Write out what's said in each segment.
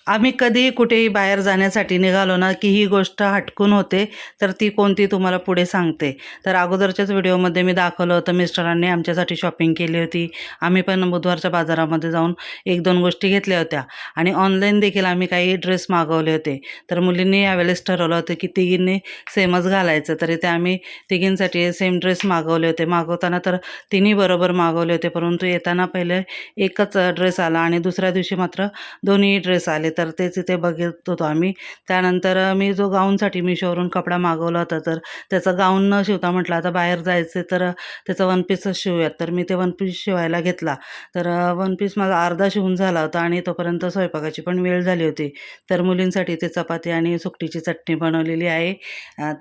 आम्ही कधीही कुठेही बाहेर जाण्यासाठी निघालो ना, की ही गोष्ट हटकून होते, तर ती कोणती तुम्हाला पुढे सांगते. तर अगोदरच्याच व्हिडिओमध्ये मी दाखवलं होतं, मिस्टरांनी आमच्यासाठी शॉपिंग केली होती. आम्ही पण बुधवारच्या बाजारामध्ये जाऊन 1-2 गोष्टी घेतल्या होत्या आणि ऑनलाईन देखील आम्ही काही ड्रेस मागवले होते. तर मुलींनी यावेळेस ठरवलं होतं, की तिघींनी सेमच घालायचं. तर इथे आम्ही तिघींसाठी सेम ड्रेस मागवले होते. मागवताना तर तिन्ही बरोबर मागवले होते, परंतु येताना पहिले एकच ड्रेस आला आणि दुसऱ्या दिवशी मात्र दोन्ही ड्रेस आले. तर तेच इथे बघत होतो आम्ही. त्यानंतर मी जो गाऊनसाठी Meeshoवरून कपडा मागवला होता, तर त्याचा गाऊन न शिवता म्हटलं आता बाहेर जायचं तर त्याचा वन पीसच शिवूयात. तर मी ते वन पीस शिवायला घेतला. तर वन पीस माझा अर्धा शिवून झाला होता आणि तोपर्यंत स्वयंपाकाची पण वेळ झाली होती. तर मुलींसाठी ते चपाती आणि सुकटीची चटणी बनवलेली आहे.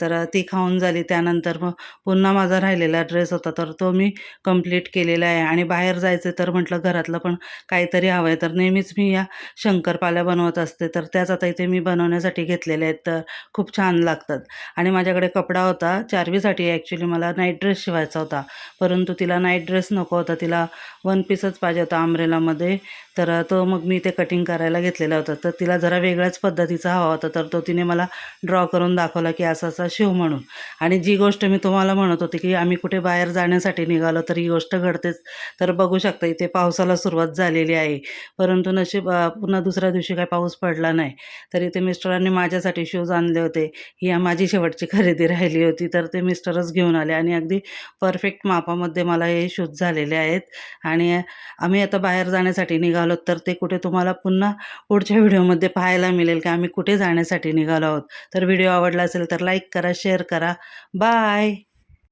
तर ती खाऊन झाली. त्यानंतर मग पुन्हा माझा राहिलेला ड्रेस होता, तर तो मी कंप्लीट केलेला आहे आणि बाहेर जायचं तर म्हटलं घरातलं पण काहीतरी हवं आहे. तर नेहमीच मी या शंकरपाळ्या बनवत असते, तर त्याच आता इथे मी बनवण्यासाठी घेतलेल्या आहेत. तर खूप छान लागतात आणि माझ्याकडे कपडा होता चार्वीसाठी. ॲक्च्युली मला नाईट ड्रेस शिवायचा होता, परंतु तिला नाईट ड्रेस नको होता, तिला वन पीसच पाहिजे होता अम्ब्रेलामध्ये. तर तो मग मी ते कटिंग करायला घेतलेला होता. तर तिला जरा वेगळ्याच पद्धतीचा हवा होता, तर तो तिने मला ड्रॉ करून दाखवला की असा असा शिव म्हणून. आणि जी गोष्ट मी तुम्हाला म्हणत होते की आम्ही कुठे बाहेर जाण्यासाठी निघालो तर ही गोष्ट घडतेच. तर बघू शकता इथे पावसाला सुरुवात झालेली आहे, परंतु नशीब पुन्हा दुसऱ्या दिवशी काही पाऊस पडला नाही. तर इथे मिस्टरांनी माझ्यासाठी शूज आणले होते. ही माझी शेवटची खरेदी राहिली होती, तर ते मिस्टरच घेऊन आले आणि अगदी परफेक्ट मापामध्ये मला हे शूज झालेले आहेत. आणि आम्ही आता बाहेर जाण्यासाठी निघालो, तर ते कुठे तुम्हाला पुन्हा पुढच्या व्हिडिओमध्ये पाहायला मिळेल की आम्ही कुठे जाण्यासाठी निघालो आहोत. तर व्हिडिओ आवडला असेल तर लाईक करा, शेअर करा. बाय.